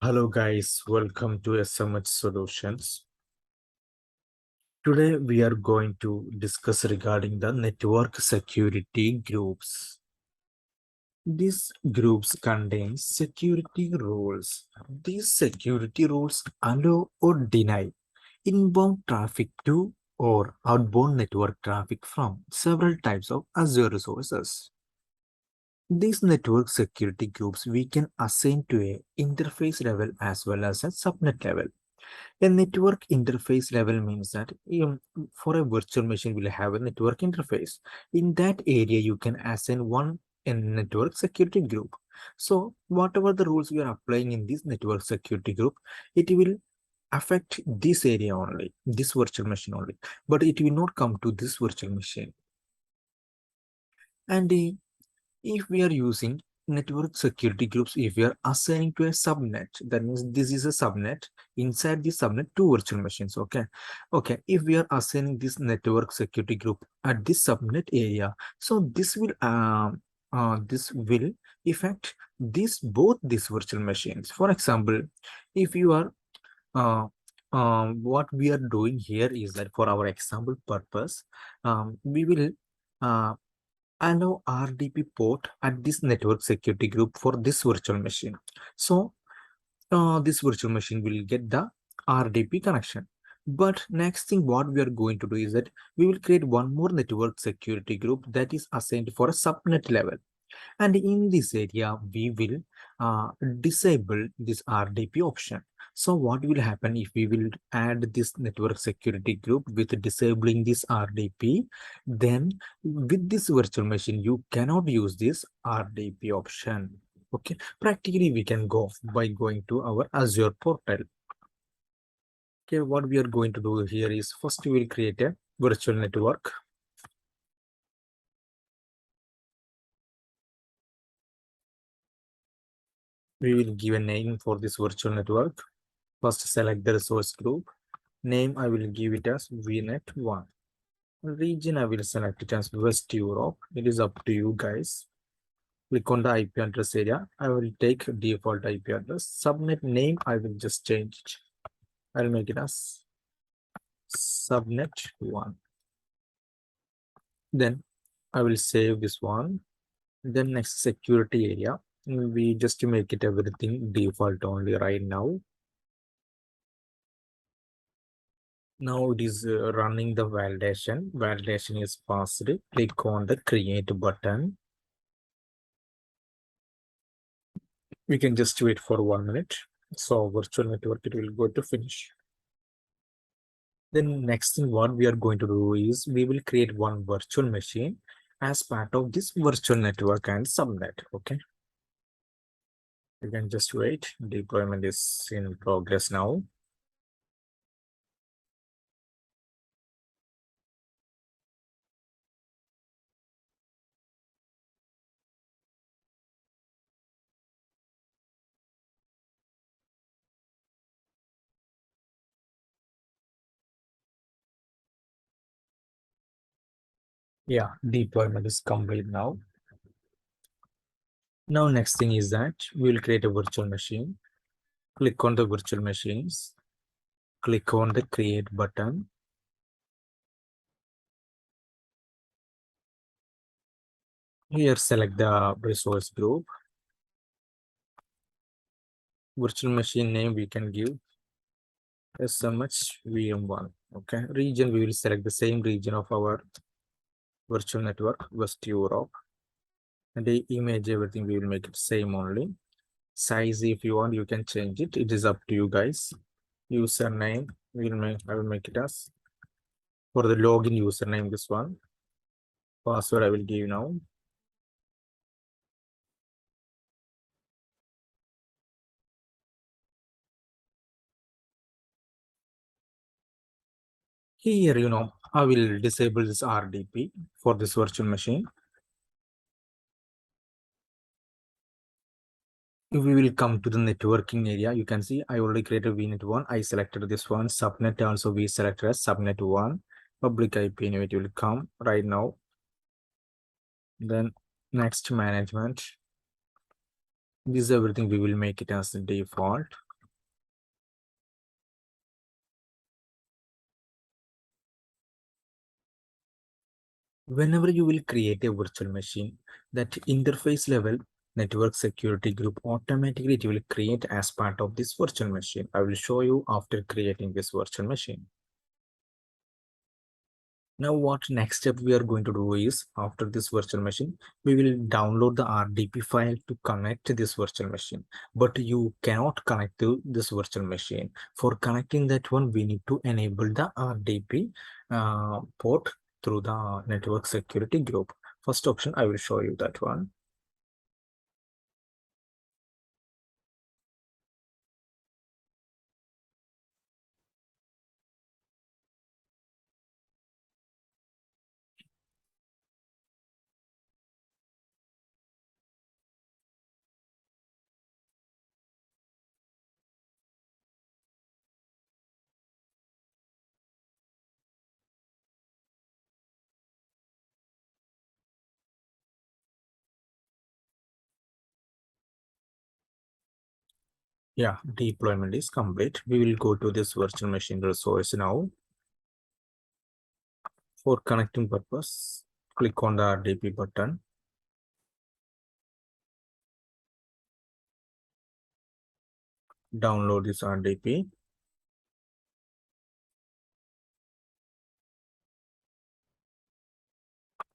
Hello guys, welcome to SMH Solutions. Today we are going to discuss regarding the network security groups. These groups contain security rules. These security rules allow or deny inbound traffic to or outbound network traffic from several types of Azure resources. These network security groups we can assign to a interface level as well as a subnet level. A network interface level means that for a virtual machine will have a network interface. In that area, you can assign one network security group. So whatever the rules we are applying in this network security group, it will affect this area only, this virtual machine only, but it will not come to this virtual machine. And if we are using network security groups, if we are assigning to a subnet, that means this is a subnet. Inside the subnet, two virtual machines. Okay. If we are assigning this network security group at this subnet area, so this will affect both these virtual machines. For example, if you are uh, what we are doing here is that for our example purpose, we will uh, allow RDP port at this network security group for this virtual machine. So this virtual machine will get the RDP connection. But next thing what we are going to do is that we will create one more network security group that is assigned for a subnet level. And in this area, we will disable this RDP option. So what will happen if we will add this network security group with disabling this RDP, then with this virtual machine, you cannot use this RDP option. Okay, practically we can go by going to our Azure portal. Okay, what we are going to do here is first we will create a virtual network. We will give a name for this virtual network. First select the resource group. Name I will give it as VNet1. Region I will select it as West Europe. It is up to you guys. Click on the IP address area. I will take default IP address. Subnet name I will just change it. I'll make it as subnet1. Then I will save this one. Then next security area. We just make it everything default only right now. Now it is running the validation. Validation is passed. Click on the create button. We can just wait for 1 minute. So virtual network, it will go to finish. Then next thing what we are going to do is we will create one virtual machine as part of this virtual network and subnet. Okay. You can just wait. Deployment is in progress now. Yeah, deployment is complete now. Now next thing is that we will create a virtual machine. Click on the virtual machines. Click on the create button. Here select the resource group. Virtual machine name we can give SMH VM1. Okay. Region we will select the same region of our virtual network, West Europe. And the image, everything we will make it same only. Size, if you want, you can change it. It is up to you guys. Username, I will make it as for the login username, this one. Password I will give now. Here, I will disable this RDP for this virtual machine. If we will come to the networking area, you can see I already created VNet1. I selected this one. Subnet also we selected as subnet1. Public IP anyway, it will come right now. Then next management. This is everything we will make it as the default. Whenever you will create a virtual machine, that interface level network security group automatically it will create as part of this virtual machine. I will show you after creating this virtual machine. Now what next step we are going to do is, after this virtual machine, we will download the RDP file to connect to this virtual machine. But you cannot connect to this virtual machine. For connecting that one, we need to enable the RDP port through the network security group. First option, I will show you that one. Yeah, deployment is complete. We will go to this virtual machine resource now. For connecting purpose, click on the RDP button. Download this RDP.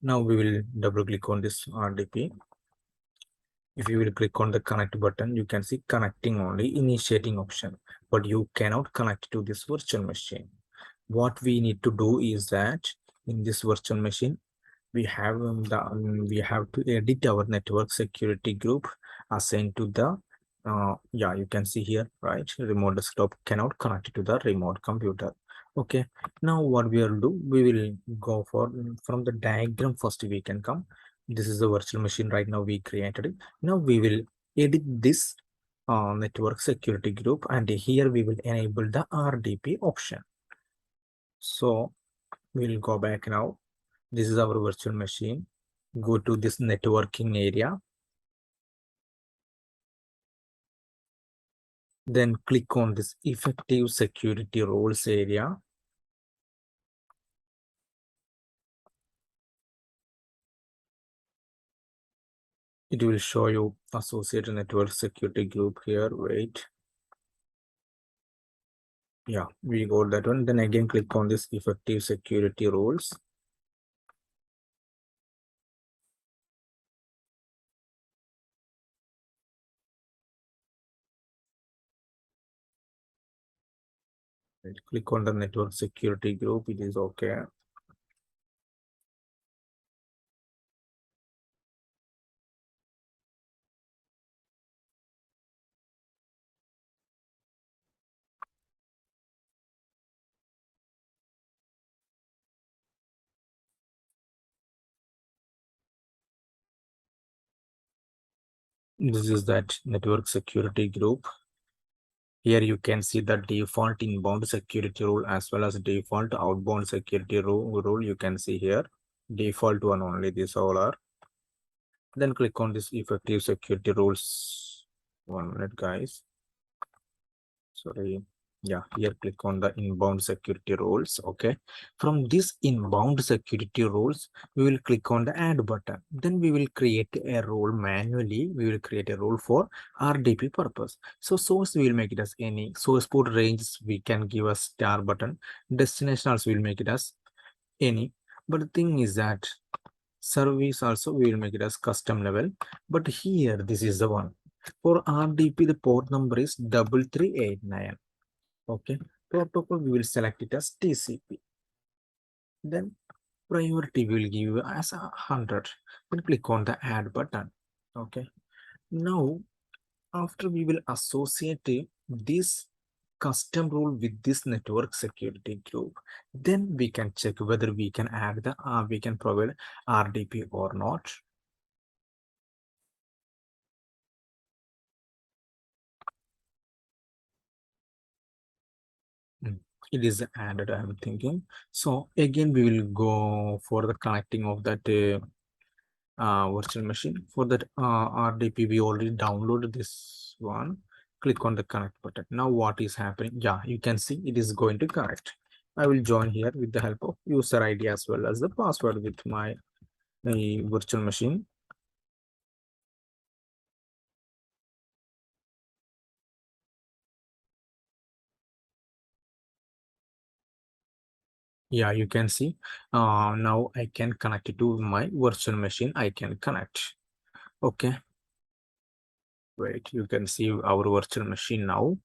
Now we will double click on this RDP. If you will click on the connect button, you can see connecting only, initiating option, but you cannot connect to this virtual machine. What we need to do is that in this virtual machine, we have to edit our network security group assigned to the yeah, you can see here, right? Remote desktop cannot connect to the remote computer. Okay, now what we will do, we will go for from the diagram. First we can come, this is the virtual machine right now we created it. Now we will edit this network security group, and here we will enable the RDP option. So we'll go back now. This is our virtual machine. Go to this networking area. Then click on this effective security roles area. It will show you associated network security group here. Wait. Yeah, we got that one. Then again, click on this effective security roles. Right. Click on the network security group. It is okay. This is that network security group. Here you can see the default inbound security rule as well as default outbound security rule. You can see here default one only, these all are. Then click on this effective security rules. 1 minute, guys. Sorry. Yeah, here click on the inbound security rules. Okay, from this inbound security rules, we will click on the add button. Then we will create a role manually. We will create a role for RDP purpose. So source we will make it as any. Source port ranges we can give a star button. Destination also will make it as any. But the thing is that service also we will make it as custom level. But here this is the one. For RDP, the port number is 3389. Okay, protocol we will select it as TCP. Then priority we will give you as 100. Then click on the add button. Okay, now after we will associate this custom rule with this network security group, then we can check whether we can add the we can provide RDP or not. It is added, I'm thinking. So again, we will go for the connecting of that virtual machine. For that RDP, we already downloaded this one. Click on the connect button. Now what is happening? Yeah, you can see it is going to connect. I will join here with the help of user ID as well as the password with my virtual machine. Yeah, you can see now I can connect it to my virtual machine. I can connect. Okay, wait, you can see our virtual machine now.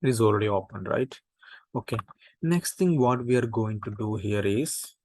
It is already open, right? Okay, next thing what we are going to do here is,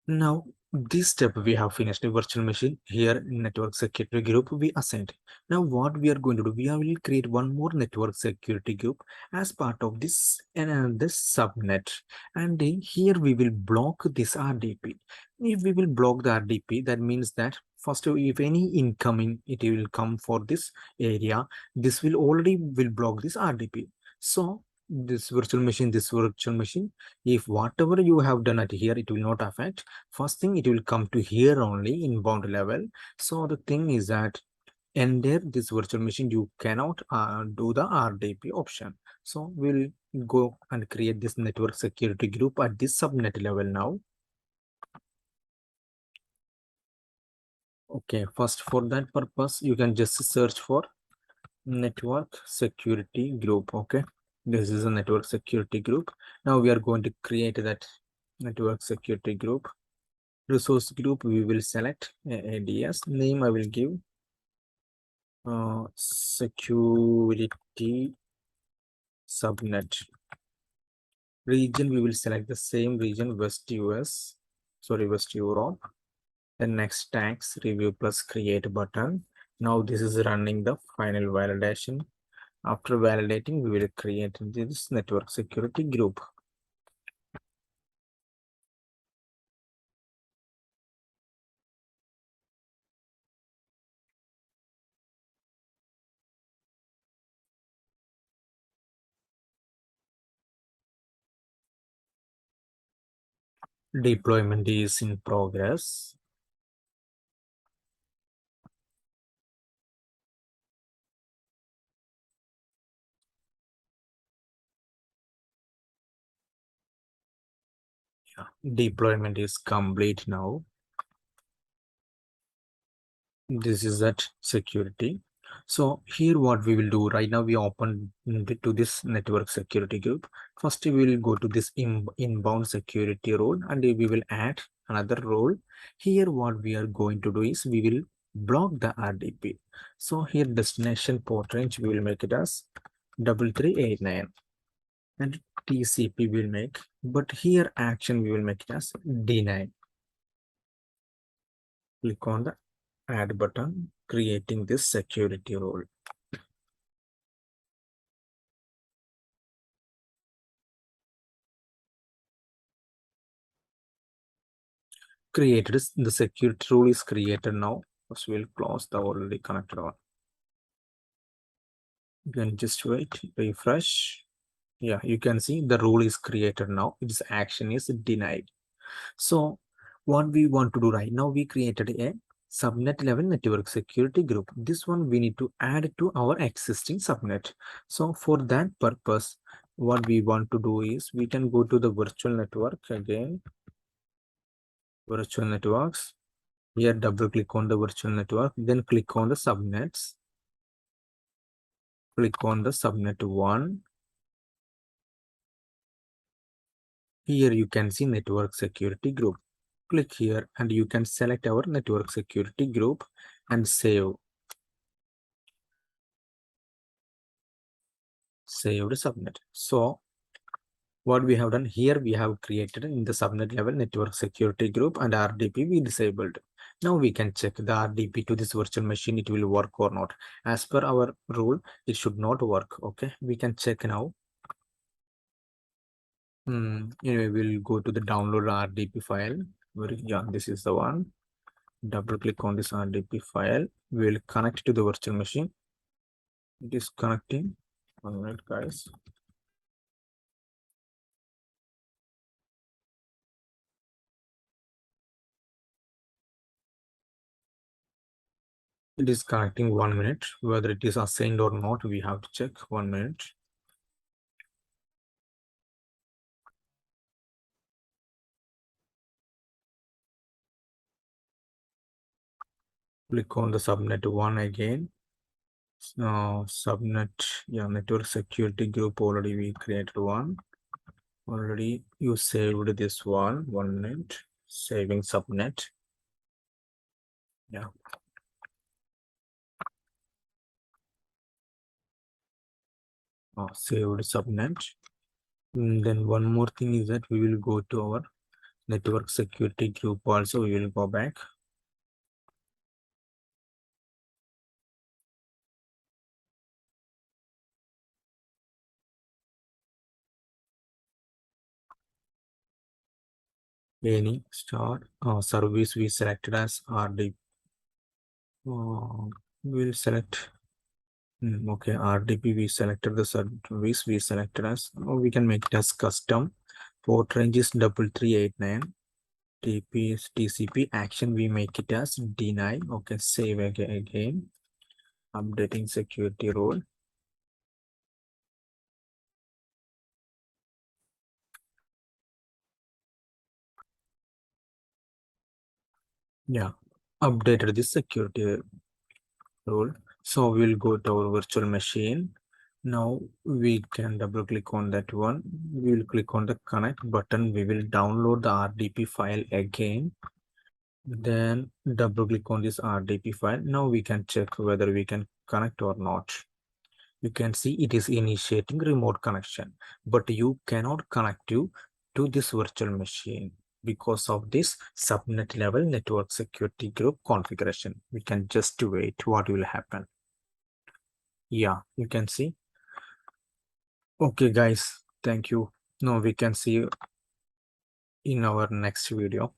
now this step we have finished a virtual machine. Here network security group we assigned. Now what we are going to do, we will create one more network security group as part of this and this subnet, and here we will block this RDP. If we will block the RDP, that means that first if any incoming it will come for this area, this will already will block this RDP. So this virtual machine, if whatever you have done at here, it will not affect. First thing, it will come to here only in bound level. So the thing is that in there, this virtual machine, you cannot do the RDP option. So we'll go and create this network security group at this subnet level now. Okay, first for that purpose, you can just search for network security group. Okay, this is a network security group. Now we are going to create that network security group. Resource group, we will select ADS. Name I will give security subnet. Region, we will select the same region, West US, sorry, West Europe. Then next, tags review plus create button. Now this is running the final validation. After validating, we will create this network security group. Deployment is in progress. Yeah. Deployment is complete now. This is that security. So here what we will do right now, we open to this network security group. First we will go to this inbound security role, and we will add another role. Here what we are going to do is we will block the RDP. So here destination port range we will make it as 3389, and TCP will make, but here action we will make it as D9. Click on the add button, creating this security role. Created, the security role is created now. So we'll close the already connected one. You can just wait, refresh. Yeah, you can see the rule is created now. Its action is denied. So what we want to do right now, we created a subnet level network security group. This one we need to add to our existing subnet. So for that purpose, what we want to do is we can go to the virtual network again, virtual networks. Here double click on the virtual network, then click on the subnets. Click on the subnet 1. Here you can see network security group. Click here and you can select our network security group and save. Save the subnet. So what we have done here, we have created in the subnet level network security group, and RDP we disabled. Now we can check the RDP to this virtual machine, it will work or not. As per our rule, it should not work. Okay, we can check now. Anyway, we'll go to the download RDP file. Yeah, this is the one. Double click on this RDP file. We'll connect to the virtual machine. It is connecting. 1 minute, guys. It is connecting 1 minute. Whether it is assigned or not, we have to check. 1 minute. Click on the subnet 1 again. Subnet, yeah, network security group, already we created one. Already you saved this one. 1 minute. Saving subnet. Yeah. Saved subnet. Then one more thing is that we will go to our network security group also. We will go back. Any start service we selected as RD. We'll select. Okay, RDP we selected the service we selected as. We can make it as custom. Port range is 3389. TP is TCP. Action we make it as deny. Okay, save again. Updating security role. Yeah, updated the security role. So we'll go to our virtual machine. Now we can double click on that one. We will click on the connect button. We will download the RDP file again. Then double click on this RDP file. Now we can check whether we can connect or not. You can see it is initiating remote connection, but you cannot connect you to this virtual machine because of this subnet level network security group configuration. We can just wait what will happen. Yeah, you can see. Okay guys, thank you. Now we can see you in our next video.